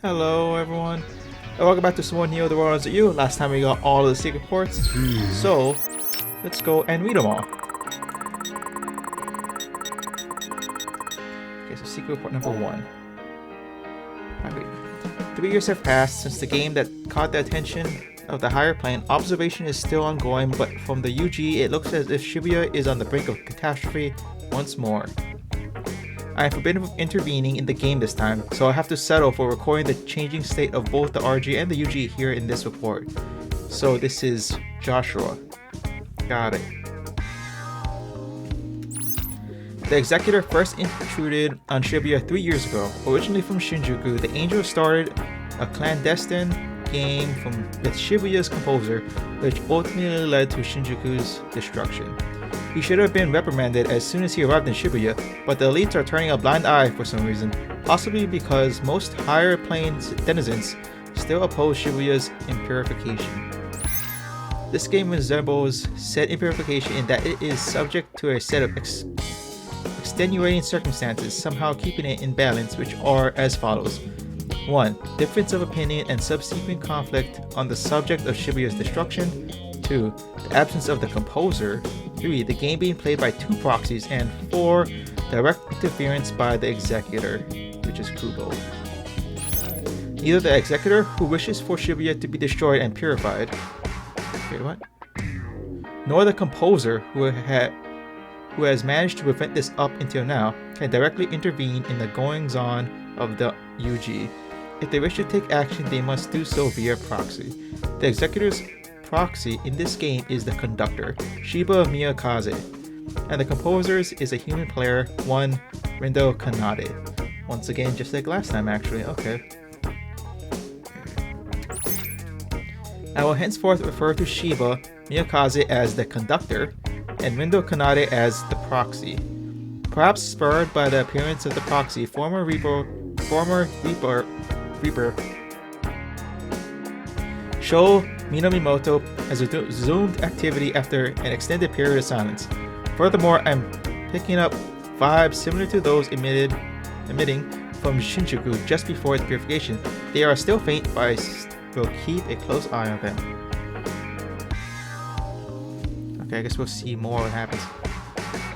Hello everyone, and welcome back to some more Neo the World Ends with You. Last time we got all of the secret ports, so let's go and read them all. Okay, so secret port number 1. Alright. 3 years have passed since the game that caught the attention of the higher plane. Observation is still ongoing, but from the UG it looks as if Shibuya is on the brink of catastrophe once more. I am forbidden from intervening in the game this time, so I have to settle for recording the changing state of both the RG and the UG here in this report. So this is Joshua. Got it. The Executor first intruded on Shibuya 3 years ago. Originally from Shinjuku, the Angel started a clandestine game with Shibuya's composer, which ultimately led to Shinjuku's destruction. He should have been reprimanded as soon as he arrived in Shibuya, but the elites are turning a blind eye for some reason, possibly because most higher plane denizens still oppose Shibuya's impurification. This game resembles said impurification in that it is subject to a set of extenuating circumstances, somehow keeping it in balance, which are as follows. 1. Difference of opinion and subsequent conflict on the subject of Shibuya's destruction. 2. The absence of the composer. 3. The game being played by 2 proxies. And 4. Direct interference by the Executor, which is Kubo. Neither the Executor, who wishes for Shibuya to be destroyed and purified, nor the composer, who has managed to prevent this up until now, can directly intervene in the goings-on of the UG. If they wish to take action, they must do so via proxy. The Executor's proxy in this game is the Conductor, Shiba Miyakaze, and the composer's is a human player, one Rindo Kanade. Once again, just like last time actually, okay. I will henceforth refer to Shiba Miyakaze as the Conductor, and Rindo Kanade as the proxy. Perhaps spurred by the appearance of the proxy, former Reaper Sho Minamimoto has resumed activity after an extended period of silence. Furthermore, I'm picking up vibes similar to those emitting from Shinjuku just before its purification. They are still faint, but I will keep a close eye on them. Okay, I guess we'll see more what happens.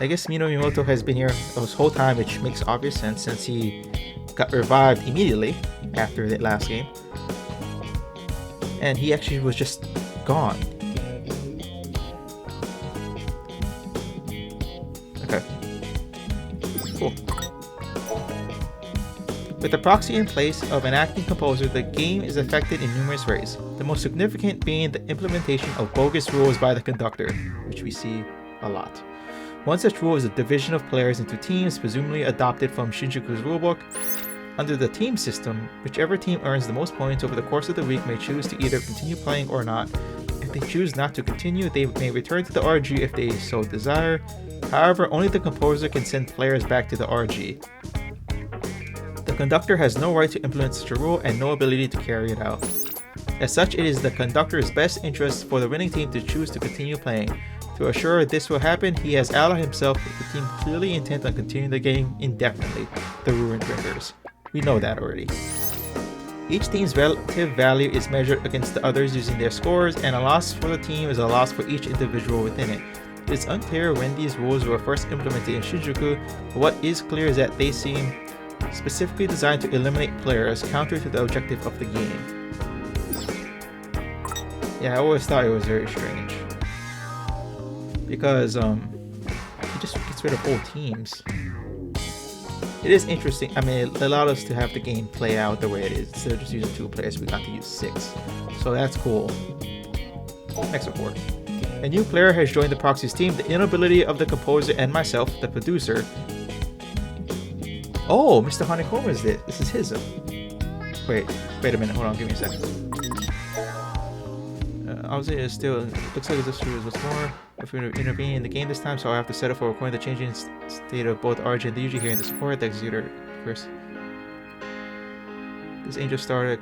I guess Minamimoto has been here this whole time, which makes obvious sense since he got revived immediately after the last game. And he actually was just gone. Okay. Cool. With the proxy in place of an acting composer, the game is affected in numerous ways. The most significant being the implementation of bogus rules by the Conductor, which we see a lot. One such rule is the division of players into teams, presumably adopted from Shinjuku's rulebook. Under the team system, whichever team earns the most points over the course of the week may choose to either continue playing or not. If they choose not to continue, they may return to the RG if they so desire. However, only the composer can send players back to the RG. The Conductor has no right to implement such a rule and no ability to carry it out. As such, it is the Conductor's best interest for the winning team to choose to continue playing. To assure this will happen, he has allied himself with the team clearly intent on continuing the game indefinitely, the Ruin Drinkers. We know that already. Each team's relative value is measured against the others using their scores, and a loss for the team is a loss for each individual within it. It is unclear when these rules were first implemented in Shinjuku, but what is clear is that they seem specifically designed to eliminate players, counter to the objective of the game. Yeah, I always thought it was very strange. Because, he just gets rid of whole teams. It is interesting. I mean, it allowed us to have the game play out the way it is. Instead of just using 2 players, we got to use 6. So that's cool. Next report. A new player has joined the proxy's team. The inability of the composer and myself, the producer. Oh, Mr. Honeycomb is this. This is his. Wait a minute. Hold on. Give me a second. Obviously, it still looks like this is what's more. If we intervene in the game this time, so I have to settle for recording the changing state of both RG and the UG here in the support. The Executor first. This Angel started.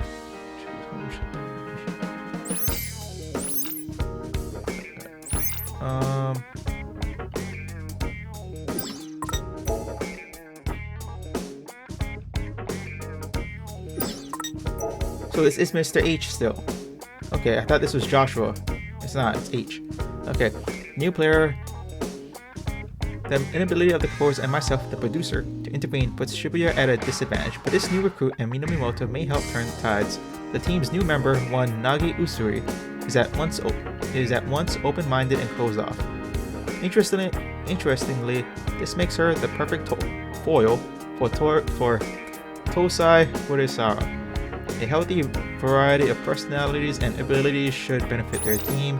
So this is Mr. H still. Okay, I thought this was Joshua. It's not, it's H. Okay, new player. The inability of the composer and myself, the producer, to intervene puts Shibuya at a disadvantage, but this new recruit and Minamoto may help turn the tides. The team's new member, one Nagi Usuri, is at once open-minded and closed off. Interestingly, this makes her the perfect foil for Tosai Urisawa. A healthy variety of personalities and abilities should benefit their team.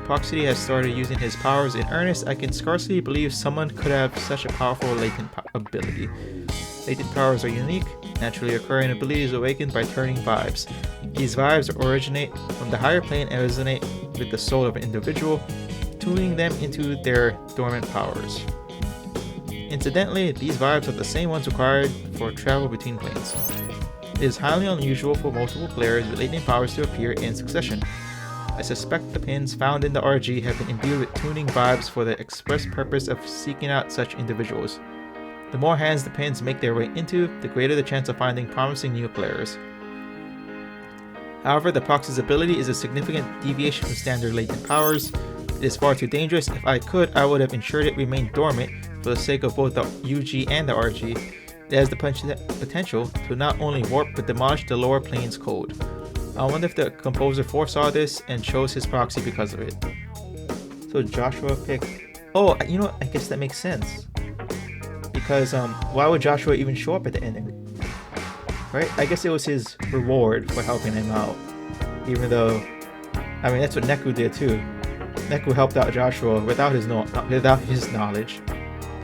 Proxy has started using his powers in earnest. I can scarcely believe someone could have such a powerful latent ability. Latent powers are unique, naturally occurring abilities awakened by turning vibes. These vibes originate from the higher plane and resonate with the soul of an individual, tuning them into their dormant powers. Incidentally, these vibes are the same ones required for travel between planes. It is highly unusual for multiple players with latent powers to appear in succession. I suspect the pins found in the RG have been imbued with tuning vibes for the express purpose of seeking out such individuals. The more hands the pins make their way into, the greater the chance of finding promising new players. However, the Proxy's ability is a significant deviation from standard latent powers. It is far too dangerous. If I could, I would have ensured it remained dormant for the sake of both the UG and the RG. It has the potential to not only warp but demolish the lower plane's code. I wonder if the composer foresaw this and chose his proxy because of it. So Joshua picked... Oh, you know, I guess that makes sense. Because why would Joshua even show up at the ending? Right? I guess it was his reward for helping him out. Even though... I mean, that's what Neku did too. Neku helped out Joshua without his knowledge.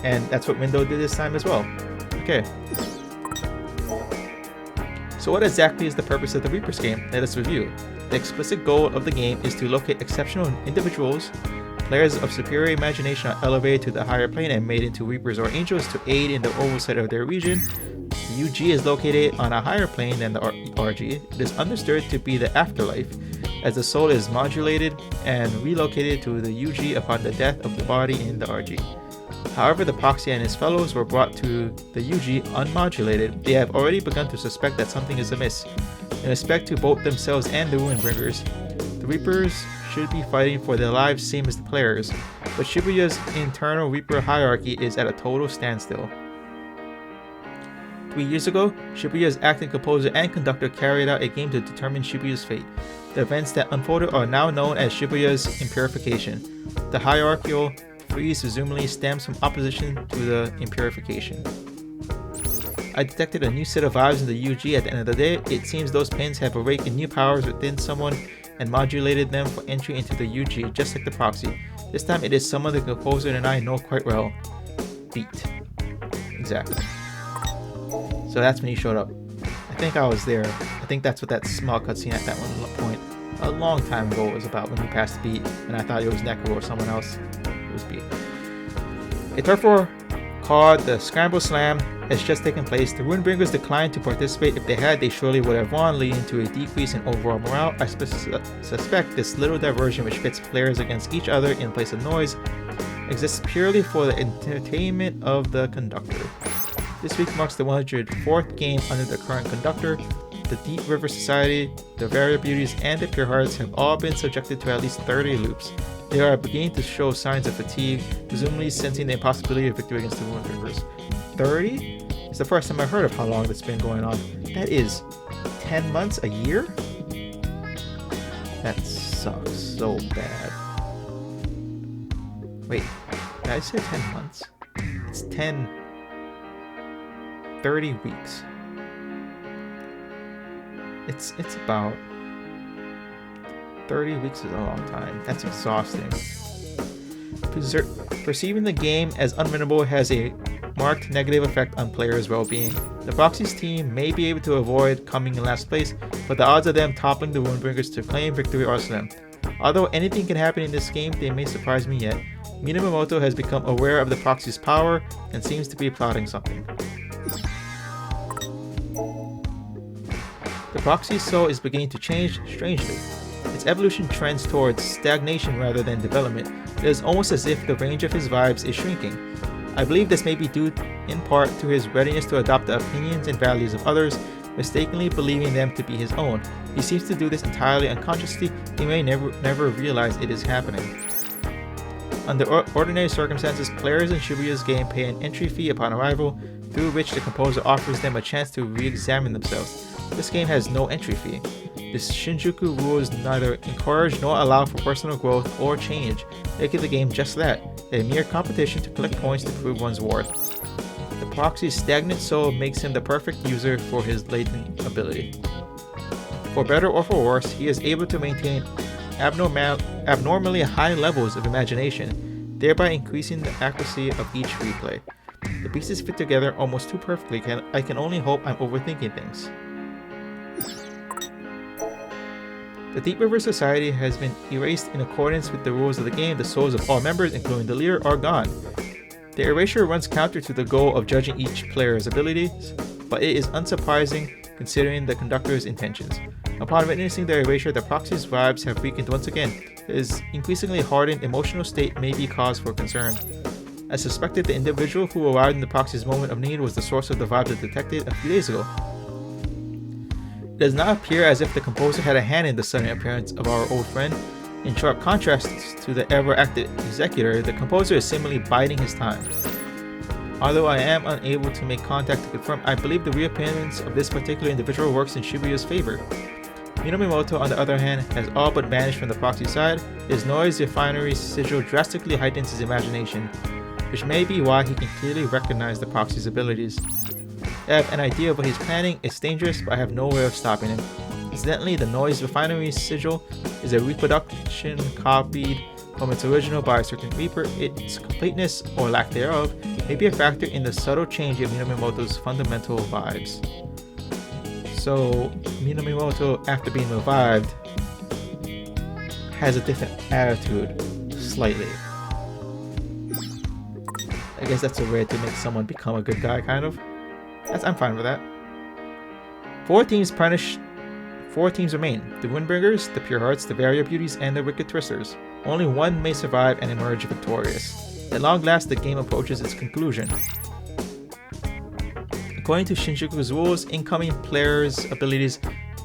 And that's what Windo did this time as well. Okay. So what exactly is the purpose of the Reapers game? Let us review. The explicit goal of the game is to locate exceptional individuals. Players of superior imagination are elevated to the higher plane and made into Reapers or Angels to aid in the oversight of their region. The UG is located on a higher plane than the RG. It is understood to be the afterlife, as the soul is modulated and relocated to the UG upon the death of the body in the RG. However, the Proxy and his fellows were brought to the UG unmodulated. They have already begun to suspect that something is amiss. In respect to both themselves and the Ruinbringers, the Reapers should be fighting for their lives same as the players, but Shibuya's internal Reaper hierarchy is at a total standstill. 3 years ago, Shibuya's acting composer and conductor carried out a game to determine Shibuya's fate. The events that unfolded are now known as Shibuya's Impurification. The hierarchical freeze presumably stems from opposition to the impurification. I detected a new set of vibes in the UG at the end of the day. It seems those pins have awakened new powers within someone and modulated them for entry into the UG, just like the Proxy. This time it is someone the composer and I know quite well. Beat. Exactly. So that's when he showed up. I think I was there. I think that's what that small cutscene at that one point a long time ago was about, when he passed Beat, and I thought it was Neku or someone else. Was beat. A turf war called the Scramble Slam has just taken place. The Ruinbringers declined to participate. If they had, they surely would have won, leading to a decrease in overall morale. I suspect this little diversion, which pits players against each other in place of noise, exists purely for the entertainment of the conductor. This week marks the 104th game under the current conductor. The Deep River Society, the Variable Beauties, and the Pure Hearts have all been subjected to at least 30 loops. They are beginning to show signs of fatigue, presumably sensing the impossibility of victory against the Ruinbringers. 30? It's the first time I've heard of how long that's been going on. That is 10 months, a year? That sucks so bad. Wait, did I say 10 months? It's 30 weeks. It's about 30 weeks is a long time. That's exhausting. Perceiving the game as unwinnable has a marked negative effect on players' well-being. The Proxy's team may be able to avoid coming in last place, but the odds of them toppling the Ruinbringers to claim victory are slim. Although anything can happen in this game, they may surprise me yet. Minamoto has become aware of the Proxy's power and seems to be plotting something. The Proxy's soul is beginning to change strangely. Its evolution trends towards stagnation rather than development. It is almost as if the range of his vibes is shrinking. I believe this may be due in part to his readiness to adopt the opinions and values of others. mistakenly believing them to be his own. He seems to do this entirely unconsciously. He may never realize it is happening. Under ordinary circumstances, players in Shibuya's game pay an entry fee upon arrival, through which the composer offers them a chance to re-examine themselves. This game has no entry fee. This Shinjuku rules neither encourage nor allow for personal growth or change, making the game just that, a mere competition to collect points to prove one's worth. The proxy's stagnant soul makes him the perfect user for his latent ability. For better or for worse, he is able to maintain abnormally high levels of imagination, thereby increasing the accuracy of each replay. The pieces fit together almost too perfectly. I can only hope I'm overthinking things. The Deep River Society has been erased in accordance with the rules of the game. The souls of all members, including the leader, are gone. The erasure runs counter to the goal of judging each player's abilities, but it is unsurprising considering the conductor's intentions. Upon witnessing the erasure, the proxy's vibes have weakened once again. His increasingly hardened emotional state may be cause for concern. I suspected the individual who arrived in the proxy's moment of need was the source of the vibes I detected a few days ago. It does not appear as if the composer had a hand in the sudden appearance of our old friend. In sharp contrast to the ever-active executor, the composer is seemingly biding his time. Although I am unable to make contact to confirm, I believe the reappearance of this particular individual works in Shibuya's favor. Minomimoto, on the other hand, has all but vanished from the proxy side. His noise refinery sigil drastically heightens his imagination, which may be why he can clearly recognize the proxy's abilities. I have an idea of what he's planning. It's dangerous, but I have no way of stopping him. Incidentally, the noise refinery sigil is a reproduction copied from its original by a certain reaper. Its completeness, or lack thereof, may be a factor in the subtle change of Minomimoto's fundamental vibes. So, Minomimoto, after being revived, has a different attitude, slightly. I guess that's a way to make someone become a good guy, kind of. I'm fine with that. Four teams remain: the Windbringers, the Pure Hearts, the Varia Beauties, and the Wicked Twisters. Only one may survive and emerge victorious. At long last, the game approaches its conclusion. According to Shinjuku's rules, incoming players' abilities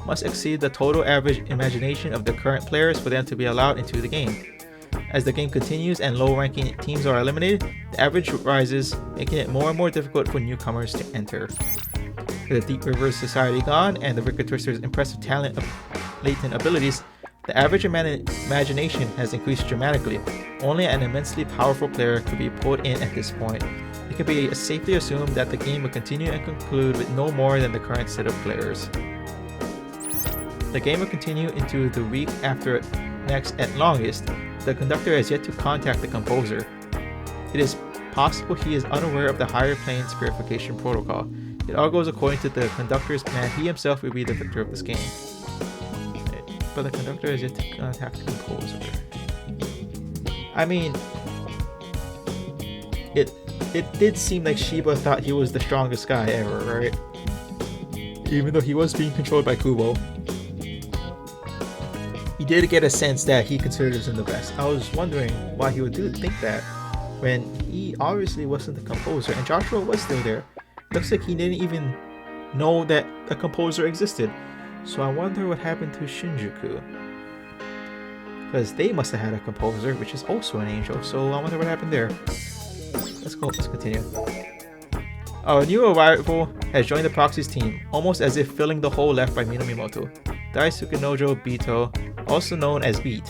must exceed the total average imagination of the current players for them to be allowed into the game. As the game continues and low-ranking teams are eliminated, the average rises, making it more and more difficult for newcomers to enter. With the Deep River Society gone and the Wicked Twisters' impressive talent of latent abilities, the average imagination has increased dramatically. Only an immensely powerful player could be pulled in at this point. It can be safely assumed that the game will continue and conclude with no more than the current set of players. The game will continue into the week after next at longest. The conductor has yet to contact the composer. It is possible he is unaware of the higher planes purification protocol. It all goes according to the conductor's plan. He himself will be the victor of this game. But the conductor has yet to contact the composer. I mean, it did seem like Shiba thought he was the strongest guy ever, right? Even though he was being controlled by Kubo. He did get a sense that he considers him the best. I was wondering why he would think that when he obviously wasn't the composer and Joshua was still there. Looks like he didn't even know that a composer existed. So I wonder what happened to Shinjuku. Because they must have had a composer, which is also an angel. So I wonder what happened there. Let's continue. Our new arrival has joined the proxy's team, almost as if filling the hole left by Minomimoto. Daisuke Nojo Bito, also known as Beat,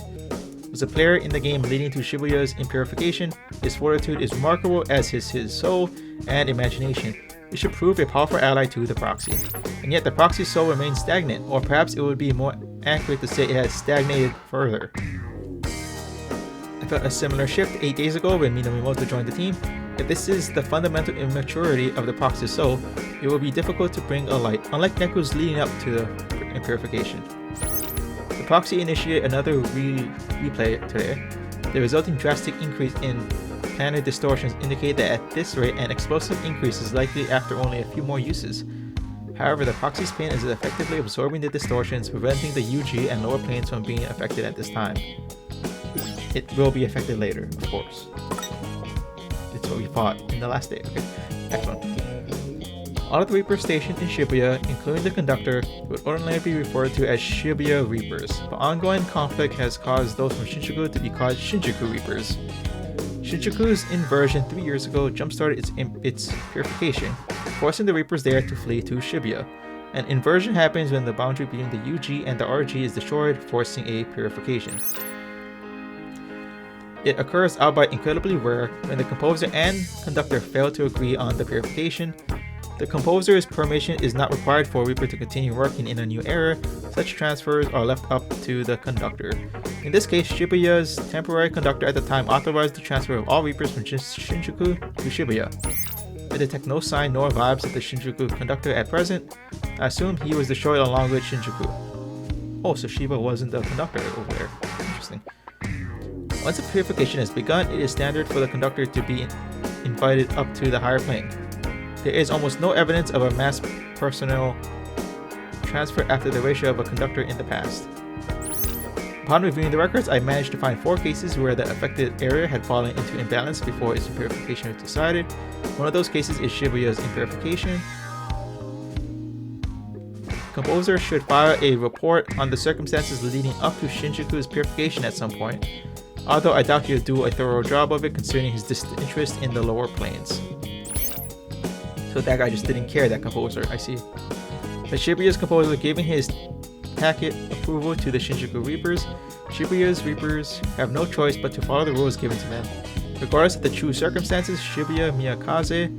was a player in the game leading to Shibuya's impurification. His fortitude is remarkable, as is his soul and imagination. It should prove a powerful ally to the proxy. And yet the proxy's soul remains stagnant, or perhaps it would be more accurate to say it has stagnated further. I felt a similar shift 8 days ago when Minomimoto joined the team. If this is the fundamental immaturity of the proxy's soul, it will be difficult to bring a light, unlike Neku's leading up to the impurification. The proxy initiated another replay today. The resulting drastic increase in planar distortions indicate that at this rate an explosive increase is likely after only a few more uses. However, the proxy's spin is effectively absorbing the distortions, preventing the UG and lower planes from being affected at this time. It will be affected later, of course. It's what we fought in the last day. Okay, excellent. All of the Reapers stationed in Shibuya, including the conductor, would ordinarily be referred to as Shibuya Reapers, but ongoing conflict has caused those from Shinjuku to be called Shinjuku Reapers. Shinjuku's inversion 3 years ago jump-started its purification, forcing the Reapers there to flee to Shibuya. An inversion happens when the boundary between the UG and the RG is destroyed, forcing a purification. It occurs, albeit incredibly rare, when the composer and conductor fail to agree on the purification. The composer's permission is not required for a Reaper to continue working in a new era. Such transfers are left up to the conductor. In this case, Shibuya's temporary conductor at the time authorized the transfer of all Reapers from Shinjuku to Shibuya. I detect no sign nor vibes of the Shinjuku conductor at present. I assume he was destroyed along with Shinjuku. Oh, so Shiba wasn't the conductor over there. Interesting. Once the purification has begun, it is standard for the conductor to be invited up to the higher plane. There is almost no evidence of a mass personnel transfer after the ratio of a conductor in the past. Upon reviewing the records, I managed to find 4 cases where the affected area had fallen into imbalance before its impurification was decided. One of those cases is Shibuya's impurification. Composer should file a report on the circumstances leading up to Shinjuku's purification at some point, although I doubt he'll do a thorough job of it considering his disinterest in the lower planes. So that guy just didn't care, that composer, I see. But Shibuya's composer giving his tacit approval to the Shinjuku Reapers. Shibuya's Reapers have no choice but to follow the rules given to them. Regardless of the true circumstances, Shibuya Miyakaze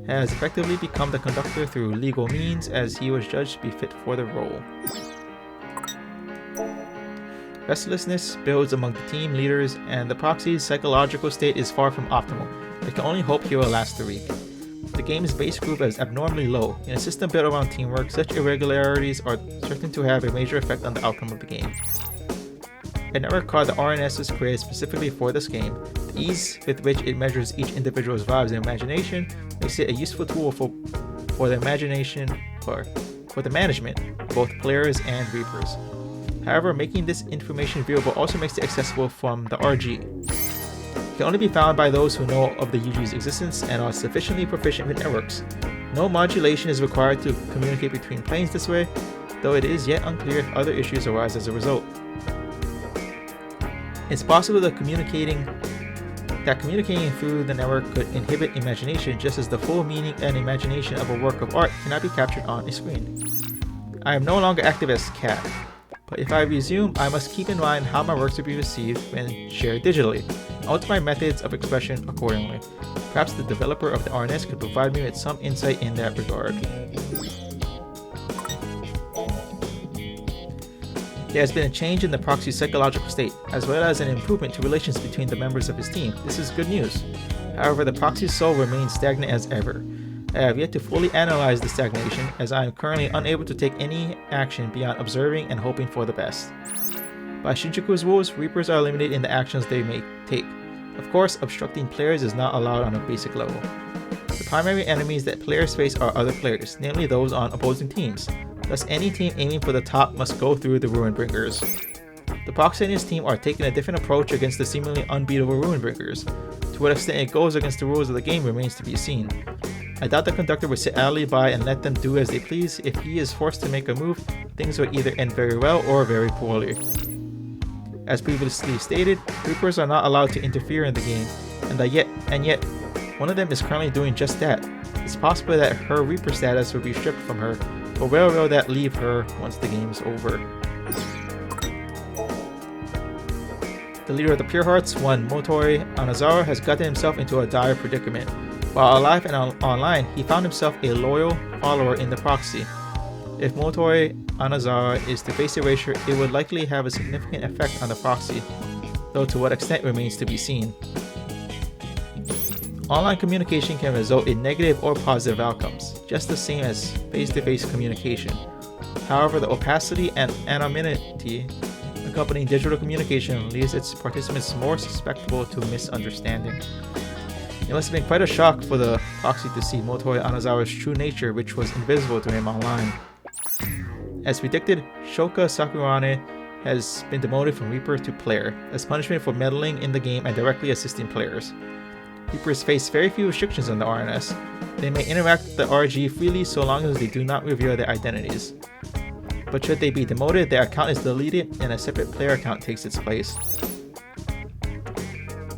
has effectively become the conductor through legal means as he was judged to be fit for the role. Restlessness builds among the team leaders and the proxy's psychological state is far from optimal. They can only hope he will last a week. The game's base group is abnormally low. In a system built around teamwork, such irregularities are certain to have a major effect on the outcome of the game. A network called the RNS was created specifically for this game. The ease with which it measures each individual's vibes and imagination makes it a useful tool for the management of both players and Reapers. However, making this information viewable also makes it accessible from the RG. It can only be found by those who know of the UG's existence and are sufficiently proficient with networks. No modulation is required to communicate between planes this way, though it is yet unclear if other issues arise as a result. It's possible that communicating through the network could inhibit imagination, just as the full meaning and imagination of a work of art cannot be captured on a screen. I am no longer active as Cat, but if I resume, I must keep in mind how my works will be received when shared digitally, and alter my methods of expression accordingly. Perhaps the developer of the RNS could provide me with some insight in that regard. There has been a change in the proxy's psychological state, as well as an improvement to relations between the members of his team. This is good news. However, the proxy's soul remains stagnant as ever. I have yet to fully analyze the stagnation, as I am currently unable to take any action beyond observing and hoping for the best. By Shinjuku's rules, Reapers are limited in the actions they may take. Of course, obstructing players is not allowed on a basic level. The primary enemies that players face are other players, namely those on opposing teams. Thus, any team aiming for the top must go through the Ruinbringers. The Proxy and his team are taking a different approach against the seemingly unbeatable Ruinbringers. To what extent it goes against the rules of the game remains to be seen. I doubt the conductor would sit idly by and let them do as they please. If he is forced to make a move, things will either end very well or very poorly. As previously stated, Reapers are not allowed to interfere in the game, and yet, one of them is currently doing just that. It's possible that her Reaper status will be stripped from her, but where will that leave her once the game is over? The leader of the Pure Hearts, one Motoi Anazawa, has gotten himself into a dire predicament. While alive and online, he found himself a loyal follower in the proxy. If Motoi Anazawa is to face erasure, it would likely have a significant effect on the proxy, though to what extent remains to be seen. Online communication can result in negative or positive outcomes, just the same as face-to-face communication. However, the opacity and anonymity accompanying digital communication leaves its participants more susceptible to misunderstanding. It must have been quite a shock for the proxy to see Motoi Anazawa's true nature, which was invisible to him online. As predicted, Shoka Sakurane has been demoted from Reaper to Player, as punishment for meddling in the game and directly assisting players. Reapers face very few restrictions on the RNS. They may interact with the RG freely so long as they do not reveal their identities. But should they be demoted, their account is deleted and a separate player account takes its place.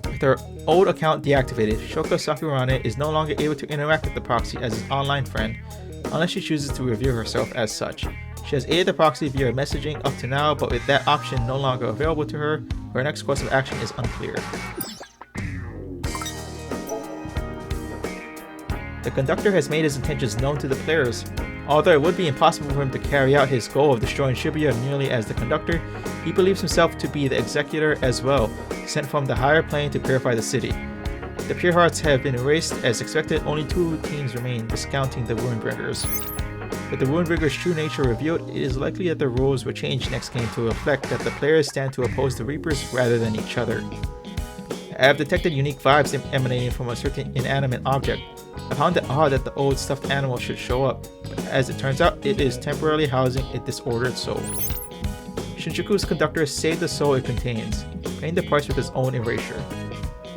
With her old account deactivated, Shoko Sakurane is no longer able to interact with the proxy as his online friend, unless she chooses to reveal herself as such. She has aided the proxy via messaging up to now, but with that option no longer available to her, her next course of action is unclear. The conductor has made his intentions known to the players. Although it would be impossible for him to carry out his goal of destroying Shibuya merely as the conductor, he believes himself to be the executor as well, sent from the higher plane to purify the city. The Pure Hearts have been erased. As expected, only 2 teams remain, discounting the Ruinbringers. With the Ruinbringers' true nature revealed, it is likely that the rules will change next game to reflect that the players stand to oppose the Reapers rather than each other. I have detected unique vibes emanating from a certain inanimate object. I found it odd that the old stuffed animal should show up, but as it turns out, it is temporarily housing a disordered soul. Shinjuku's conductor saved the soul it contains, paying the price with his own erasure.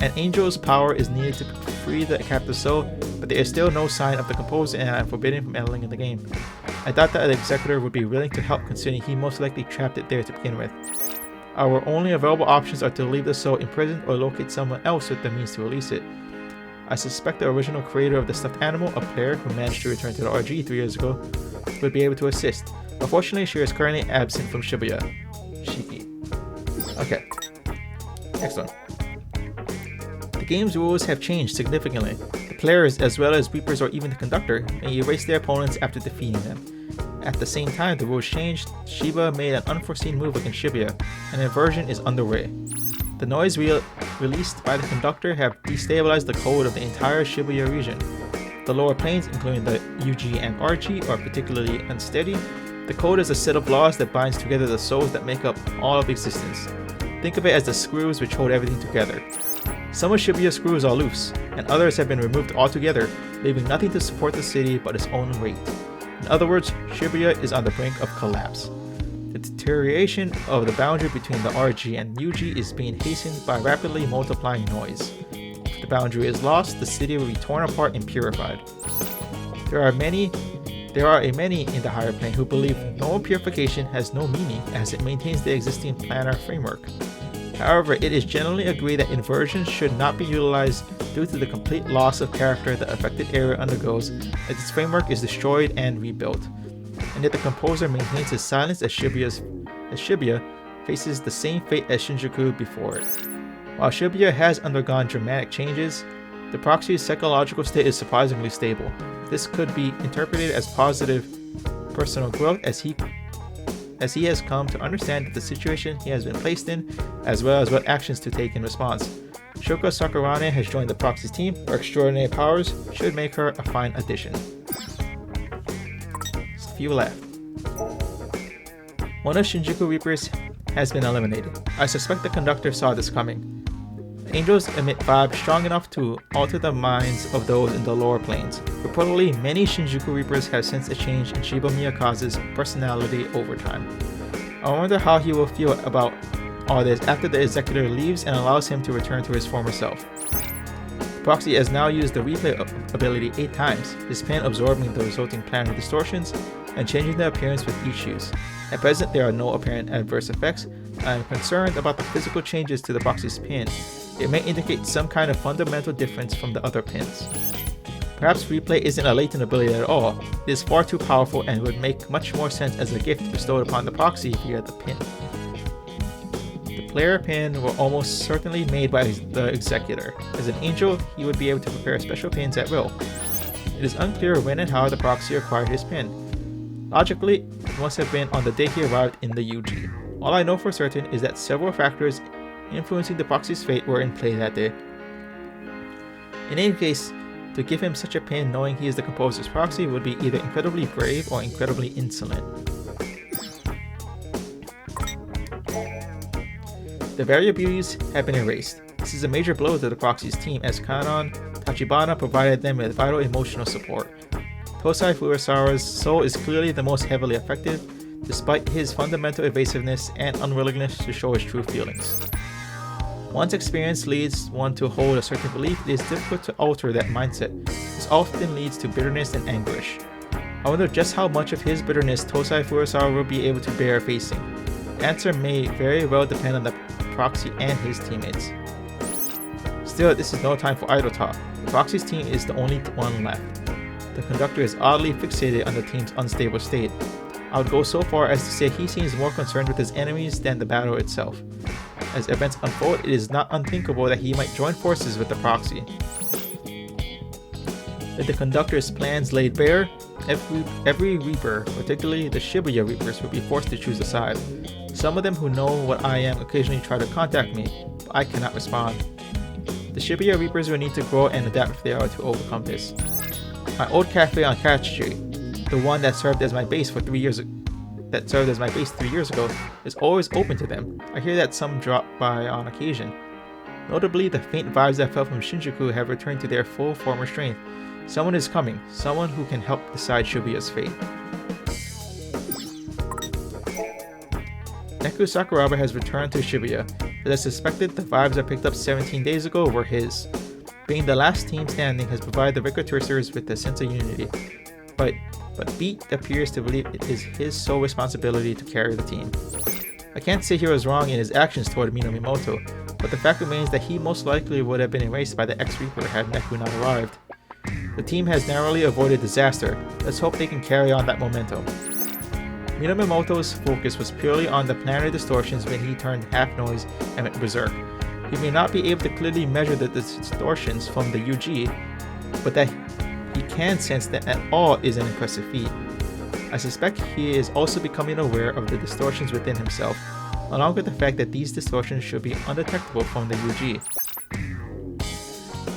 An angel's power is needed to free the captive soul, but there is still no sign of the composer and I am forbidden from entering in the game. I thought that the executor would be willing to help considering he most likely trapped it there to begin with. Our only available options are to leave the soul imprisoned or locate someone else with the means to release it. I suspect the original creator of the stuffed animal, a player who managed to return to the RG 3 years ago, would be able to assist. Unfortunately, she is currently absent from Shibuya. Shiki. Okay. Next one. The game's rules have changed significantly. The players, as well as Reapers or even the conductor, may erase their opponents after defeating them. At the same time the rules changed, Shiba made an unforeseen move against Shibuya, and an inversion is underway. The noise released by the conductor have destabilized the code of the entire Shibuya region. The lower planes, including the UG and RG, are particularly unsteady. The code is a set of laws that binds together the souls that make up all of existence. Think of it as the screws which hold everything together. Some of Shibuya's screws are loose, and others have been removed altogether, leaving nothing to support the city but its own weight. In other words, Shibuya is on the brink of collapse. The deterioration of the boundary between the RG and UG is being hastened by rapidly multiplying noise. If the boundary is lost, the city will be torn apart and purified. There are many in the higher plane who believe normal purification has no meaning as it maintains the existing planar framework. However, it is generally agreed that inversions should not be utilized due to the complete loss of character the affected area undergoes as its framework is destroyed and rebuilt, and yet the composer maintains his silence as Shibuya faces the same fate as Shinjuku before it. While Shibuya has undergone dramatic changes, the proxy's psychological state is surprisingly stable. This could be interpreted as positive personal growth as he has come to understand the situation he has been placed in, as well as what actions to take in response. Shoko Sakurane has joined the proxy's team. Her extraordinary powers should make her a fine addition. Just a few left. One of Shinjuku Reapers has been eliminated. I suspect the conductor saw this coming. Angels emit vibes strong enough to alter the minds of those in the lower planes. Reportedly, many Shinjuku Reapers have sensed a change in Shiba Miyakazu's personality over time. I wonder how he will feel about all this after the executor leaves and allows him to return to his former self. Proxy has now used the replay ability 8 times, his pen absorbing the resulting planar distortions and changing the appearance with each use. At present, there are no apparent adverse effects. I am concerned about the physical changes to the Proxy's pen. It may indicate some kind of fundamental difference from the other pins. Perhaps replay isn't a latent ability at all. It is far too powerful and would make much more sense as a gift bestowed upon the proxy via the pin. The player pin were almost certainly made by the executor. As an angel, he would be able to prepare special pins at will. It is unclear when and how the proxy acquired his pin. Logically, it must have been on the day he arrived in the UG. All I know for certain is that several factors influencing the proxy's fate were in play that day. In any case, to give him such a pin knowing he is the composer's proxy would be either incredibly brave or incredibly insolent. The variabilities have been erased. This is a major blow to the proxy's team as Kanon Tachibana provided them with vital emotional support. Tosai Furusawa's soul is clearly the most heavily affected, despite his fundamental evasiveness and unwillingness to show his true feelings. Once experience leads one to hold a certain belief, it is difficult to alter that mindset. This often leads to bitterness and anguish. I wonder just how much of his bitterness Tosai Furusawa will be able to bear facing. The answer may very well depend on the proxy and his teammates. Still, this is no time for idle talk. The proxy's team is the only one left. The conductor is oddly fixated on the team's unstable state. I would go so far as to say he seems more concerned with his enemies than the battle itself. As events unfold, it is not unthinkable that he might join forces with the proxy. With the conductor's plans laid bare, every Reaper, particularly the Shibuya Reapers, will be forced to choose a side. Some of them who know what I am occasionally try to contact me, but I cannot respond. The Shibuya Reapers will need to grow and adapt if they are to overcome this. My old cafe on Cat Street, the one that served as my base 3 years ago, is always open to them. I hear that some drop by on occasion. Notably, the faint vibes I felt from Shinjuku have returned to their full former strength. Someone is coming, someone who can help decide Shibuya's fate. Neku Sakuraba has returned to Shibuya. As I suspected, the vibes I picked up 17 days ago were his. Being the last team standing has provided the recruiters with a sense of unity. But Beat appears to believe it is his sole responsibility to carry the team. I can't say he was wrong in his actions toward Minamoto, but the fact remains that he most likely would have been erased by the ex-Reaper had Neku not arrived. The team has narrowly avoided disaster. Let's hope they can carry on that momentum. Minamoto's focus was purely on the planetary distortions when he turned half noise and went berserk. He may not be able to clearly measure the distortions from the UG, but that he can sense them at all is an impressive feat. I suspect he is also becoming aware of the distortions within himself, along with the fact that these distortions should be undetectable from the UG.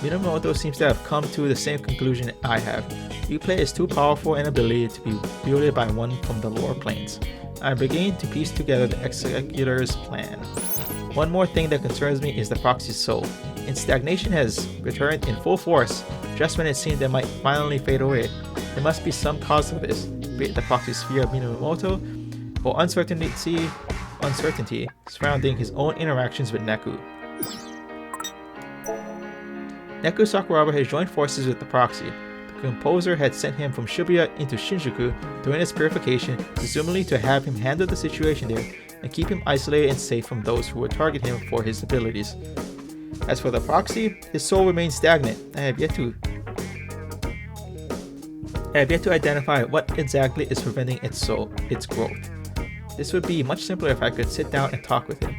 Minamoto seems to have come to the same conclusion I have. Replay is too powerful an ability to be wielded by one from the lower planes. I am beginning to piece together the Executor's plan. One more thing that concerns me is the proxy's soul. Its stagnation has returned in full force just when it seemed it might finally fade away. There must be some cause for this, be it the proxy's fear of Minamoto or uncertainty surrounding his own interactions with Neku. Neku Sakuraba has joined forces with the proxy. The composer had sent him from Shibuya into Shinjuku during his purification, presumably to have him handle the situation there and keep him isolated and safe from those who would target him for his abilities. As for the proxy, his soul remains stagnant. I have yet to identify what exactly is preventing its growth. This would be much simpler if I could sit down and talk with him.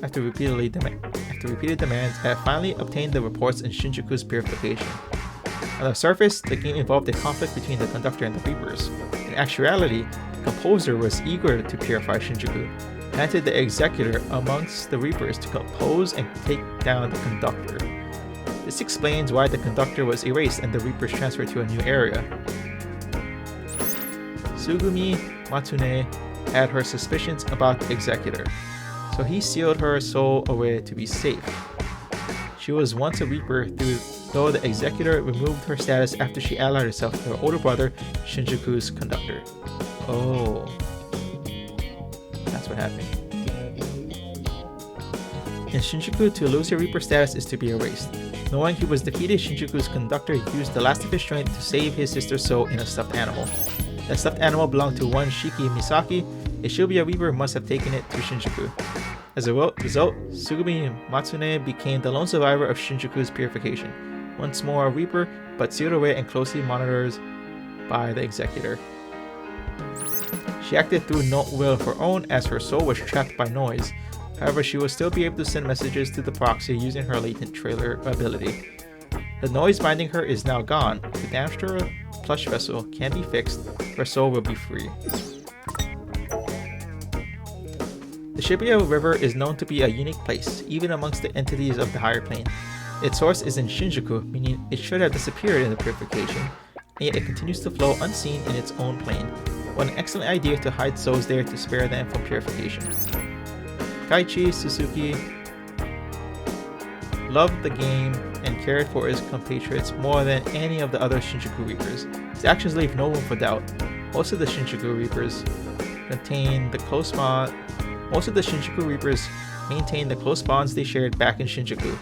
After repeated demands, I have finally obtained the reports in Shinjuku's purification. On the surface, the game involved a conflict between the conductor and the Reapers. In actuality, the composer was eager to purify Shinjuku, planted the executor amongst the Reapers to compose and take down the conductor. This explains why the conductor was erased and the Reapers transferred to a new area. Tsugumi Matsune had her suspicions about the executor, so he sealed her soul away to be safe. She was once a Reaper, though the executor removed her status after she allied herself with her older brother, Shinjuku's conductor. Oh, that's what happened. In Shinjuku, to lose your Reaper status is to be erased. Knowing he was defeated, Shinjuku's conductor used the last of his strength to save his sister's soul in a stuffed animal. That stuffed animal belonged to one Shiki Misaki. A Shibuya Reaper must have taken it to Shinjuku. As a result, Tsugumi Matsune became the lone survivor of Shinjuku's purification. Once more a Reaper, but sealed away and closely monitored by the executor. She acted through no will of her own as her soul was trapped by noise. However, she will still be able to send messages to the proxy using her latent trailer ability. The noise binding her is now gone. If the damaged her plush vessel can be fixed, her soul will be free. The Shibuya River is known to be a unique place, even amongst the entities of the higher plane. Its source is in Shinjuku, meaning it should have disappeared in the purification, and yet it continues to flow unseen in its own plane. What an excellent idea to hide souls there to spare them from purification. Kaiichi Suzuki loved the game and cared for his compatriots more than any of the other Shinjuku Reapers. His actions leave no room for doubt. Most of the Shinjuku Reapers maintain the close bonds they shared back in Shinjuku.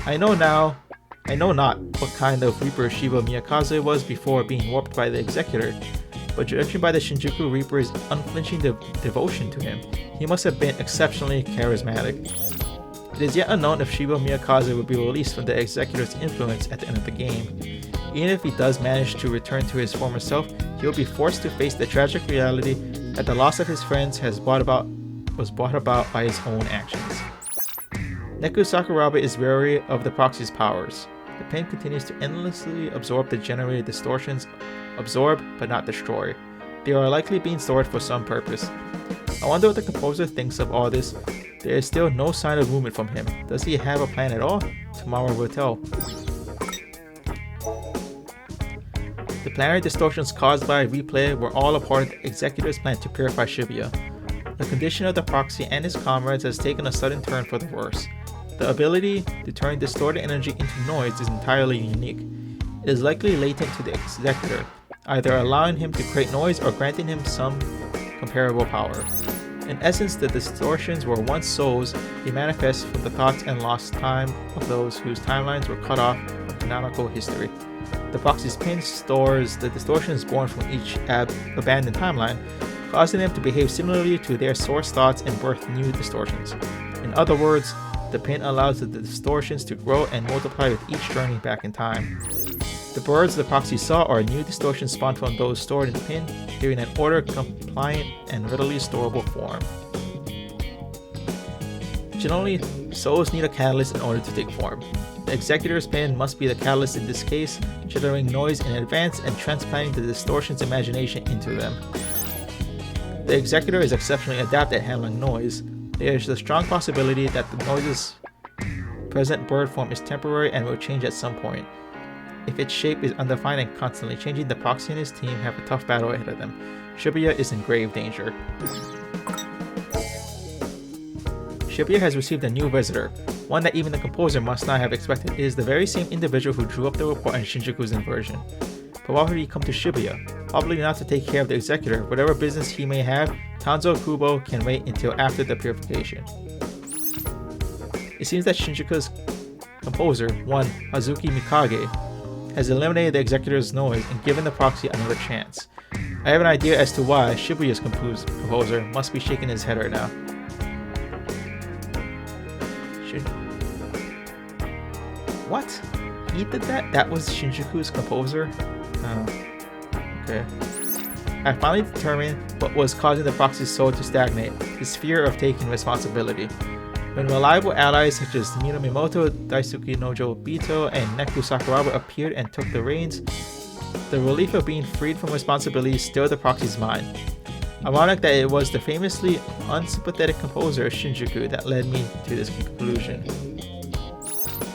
I know not what kind of Reaper Shiba Miyakaze was before being warped by the Executor, but judging by the Shinjuku Reaper's unflinching devotion to him, he must have been exceptionally charismatic. It is yet unknown if Shiba Miyakaze will be released from the Executor's influence at the end of the game. Even if he does manage to return to his former self, he will be forced to face the tragic reality that the loss of his friends was brought about by his own actions. Neku Sakuraba is wary of the proxy's powers. The pin continues to endlessly absorb the generated distortions, absorb but not destroy. They are likely being stored for some purpose. I wonder what the composer thinks of all this. There is still no sign of movement from him. Does he have a plan at all? Tomorrow will tell. The planetary distortions caused by replay were all a part of the Executor's plan to purify Shibuya. The condition of the proxy and his comrades has taken a sudden turn for the worse. The ability to turn distorted energy into noise is entirely unique. It is likely latent to the Executor, either allowing him to create noise or granting him some comparable power. In essence, the distortions were once souls. They manifest from the thoughts and lost time of those whose timelines were cut off from canonical history. The proxy's pin stores the distortions born from each abandoned timeline, causing them to behave similarly to their source thoughts and birth new distortions. In other words, the pin allows the distortions to grow and multiply with each journey back in time. The birds the proxy saw are new distortions spawned from those stored in the pin, giving an order-compliant and readily storable form. Generally, souls need a catalyst in order to take form. The Executor's pin must be the catalyst in this case, generating noise in advance and transplanting the distortion's imagination into them. The Executor is exceptionally adept at handling noise. There is a strong possibility that the noise's present bird form is temporary and will change at some point. If its shape is undefined and constantly changing, the proxy and his team have a tough battle ahead of them. Shibuya is in grave danger. Shibuya has received a new visitor, one that even the composer must not have expected. It is the very same individual who drew up the report on Shinjuku's inversion. But why would he come to Shibuya? Probably not to take care of the Executor. Whatever business he may have, Tanzo Kubo can wait until after the purification. It seems that Shinjuku's composer, one Hazuki Mikage, has eliminated the Executor's noise and given the proxy another chance. I have an idea as to why Shibuya's composer must be shaking his head right now. What? He did that? That was Shinjuku's composer? Oh. Okay. I finally determined what was causing the proxy's soul to stagnate, his fear of taking responsibility. When reliable allies such as Minamoto, Daisuke Nojo Bito, and Neku Sakuraba appeared and took the reins, the relief of being freed from responsibility stirred the proxy's mind. Ironic that it was the famously unsympathetic composer of Shinjuku that led me to this conclusion.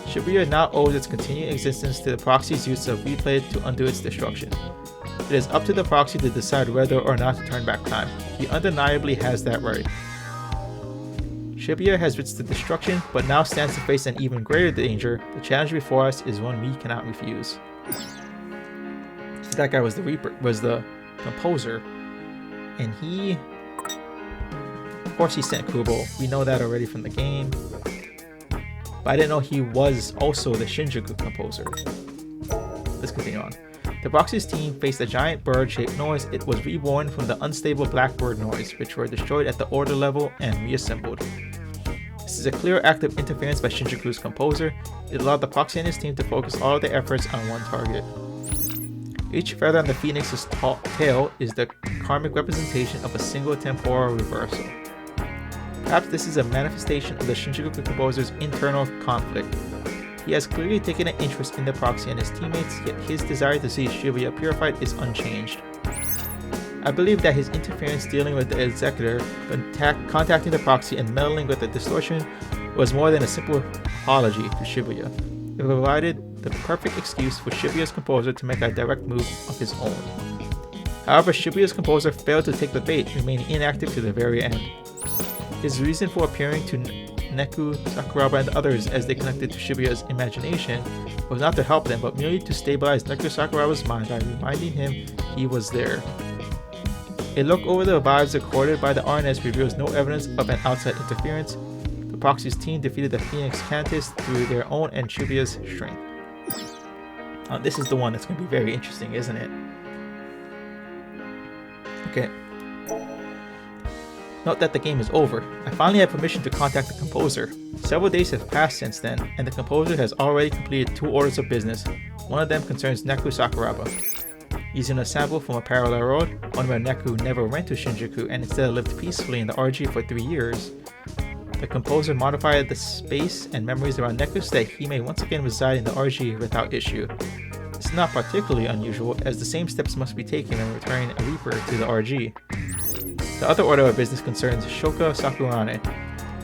Shibuya now owes its continued existence to the proxy's use of replay to undo its destruction. It is up to the proxy to decide whether or not to turn back time. He undeniably has that right. Shibuya has reached the destruction, but now stands to face an even greater danger. The challenge before us is one we cannot refuse. So that guy was the composer, and he, of course, he sent Kubo. We know that already from the game, but I didn't know he was also the Shinjuku composer. Let's continue on. The proxy's team faced a giant bird-shaped noise. It was reborn from the unstable blackbird noise, which were destroyed at the order level and reassembled. This is a clear act of interference by Shinjuku's composer. It allowed the proxy and his team to focus all of their efforts on one target. Each feather on the phoenix's tail is the karmic representation of a single temporal reversal. Perhaps this is a manifestation of the Shinjuku composer's internal conflict. He has clearly taken an interest in the proxy and his teammates, yet his desire to see Shibuya purified is unchanged. I believe that his interference dealing with the Executor, contacting the proxy and meddling with the distortion was more than a simple apology to Shibuya. It provided the perfect excuse for Shibuya's composer to make a direct move of his own. However, Shibuya's composer failed to take the bait, remaining inactive to the very end. His reason for appearing to Neku, Sakuraba, and others as they connected to Shibuya's imagination was not to help them, but merely to stabilize Neku Sakuraba's mind by reminding him he was there. A look over the vibes recorded by the RNS reveals no evidence of an outside interference. The Proxy's team defeated the Phoenix Cantis through their own and Shibuya's strength. This is the one that's going to be very interesting, isn't it? Okay. Note that the game is over. I finally have permission to contact the composer. Several days have passed since then, and the composer has already completed 2 orders of business. One of them concerns Neku Sakuraba. Using a sample from a parallel road, one where Neku never went to Shinjuku and instead lived peacefully in the RG for 3 years, the composer modified the space and memories around Neku so that he may once again reside in the RG without issue. This is not particularly unusual, as the same steps must be taken when returning a Reaper to the RG. The other order of business concerns Shoka Sakurane.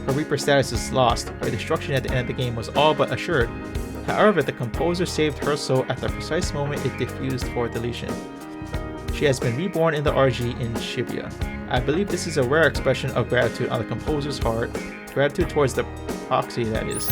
Her Reaper status is lost. Her destruction at the end of the game was all but assured. However, the composer saved her soul at the precise moment it diffused for deletion. She has been reborn in the RG in Shibuya. I believe this is a rare expression of gratitude on the composer's part, gratitude towards the Proxy, that is.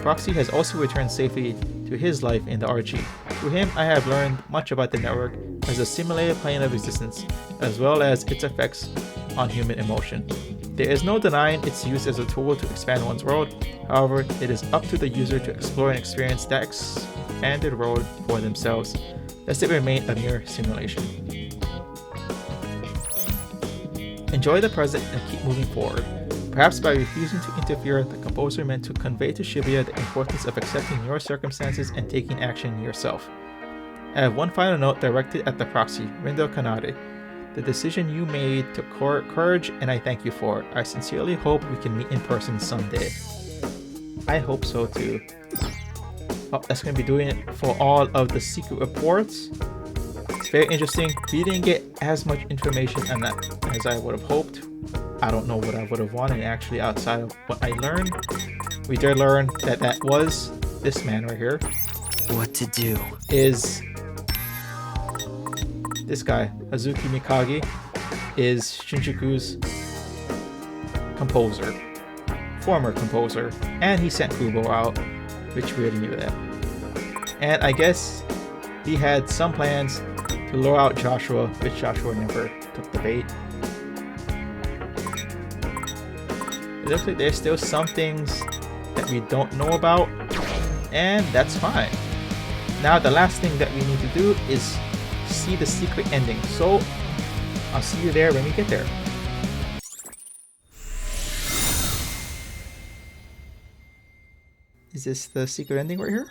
Proxy has also returned safely to his life in the RG. Through him, I have learned much about the network as a simulated plane of existence, as well as its effects on human emotion. There is no denying its use as a tool to expand one's world. However, it is up to the user to explore and experience that expanded world for themselves, lest it remain a mere simulation. Enjoy the present and keep moving forward. Perhaps by refusing to interfere, the composer meant to convey to Shibuya the importance of accepting your circumstances and taking action yourself. I have one final note directed at the Proxy, Rindo Kanade. The decision you made took courage, and I thank you for it. I sincerely hope we can meet in person someday. I hope so too. Oh, that's going to be doing it for all of the secret reports. It's very interesting. We didn't get as much information on that as I would have hoped. I don't know what I would have wanted actually outside of what I learned. We did learn that that was this man right here. What to do? Is this guy, Hazuki Mikage, is Shinjuku's composer, former composer, and he sent Kubo out, which we already knew that. And I guess he had some plans to lure out Joshua, which Joshua never took the bait. It looks like there's still some things that we don't know about, and that's fine. Now the last thing that we need to do is see the secret ending, so I'll see you there when we get there. Is this the secret ending right here?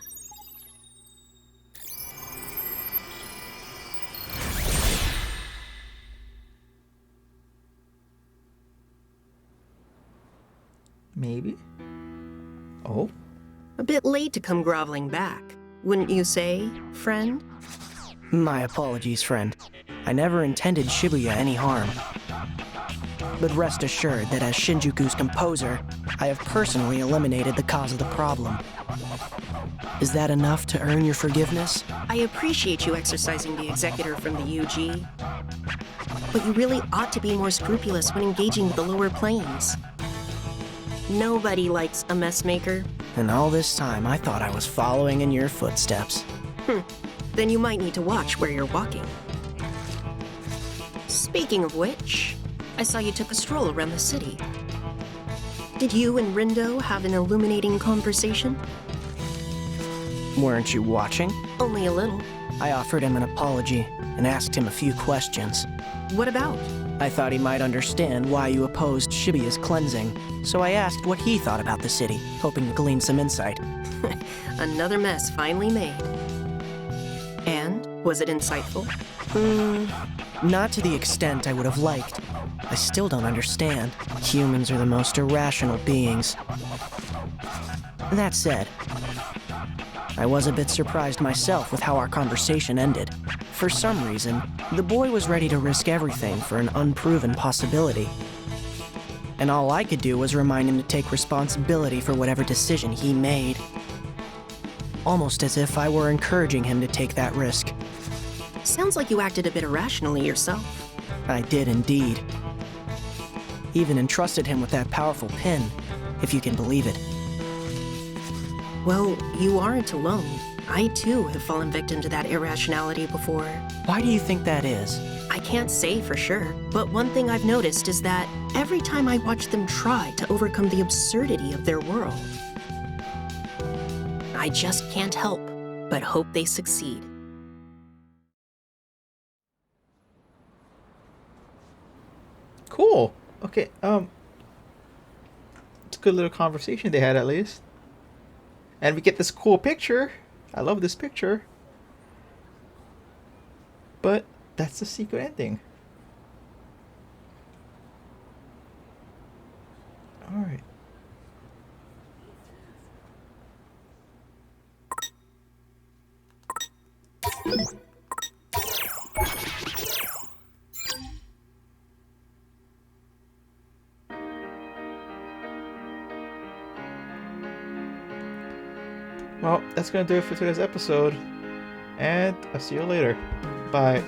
Maybe. Oh? A bit late to come groveling back, wouldn't you say, friend? My apologies, friend. I never intended Shibuya any harm. But rest assured that as Shinjuku's composer, I have personally eliminated the cause of the problem. Is that enough to earn your forgiveness? I appreciate you exercising the executor from the UG, but you really ought to be more scrupulous when engaging with the lower planes. Nobody likes a messmaker. And all this time, I thought I was following in your footsteps. Then you might need to watch where you're walking. Speaking of which, I saw you took a stroll around the city. Did you and Rindo have an illuminating conversation? Weren't you watching? Only a little. I offered him an apology and asked him a few questions. What about? I thought he might understand why you opposed Shibuya's cleansing, so I asked what he thought about the city, hoping to glean some insight. Another mess finally made. And, was it insightful? Not to the extent I would have liked. I still don't understand. Humans are the most irrational beings. That said, I was a bit surprised myself with how our conversation ended. For some reason, the boy was ready to risk everything for an unproven possibility. And all I could do was remind him to take responsibility for whatever decision he made. Almost as if I were encouraging him to take that risk. Sounds like you acted a bit irrationally yourself. I did indeed. Even entrusted him with that powerful pin, if you can believe it. Well, you aren't alone. I too have fallen victim to that irrationality before. Why do you think that is? I can't say for sure, but one thing I've noticed is that every time I watch them try to overcome the absurdity of their world. I just can't help but hope they succeed. Cool. Okay, it's a good little conversation they had at least. And we get this cool picture. I love this picture. But that's the secret ending. Alright. Well, that's gonna do it for today's episode. And I'll see you later. Bye.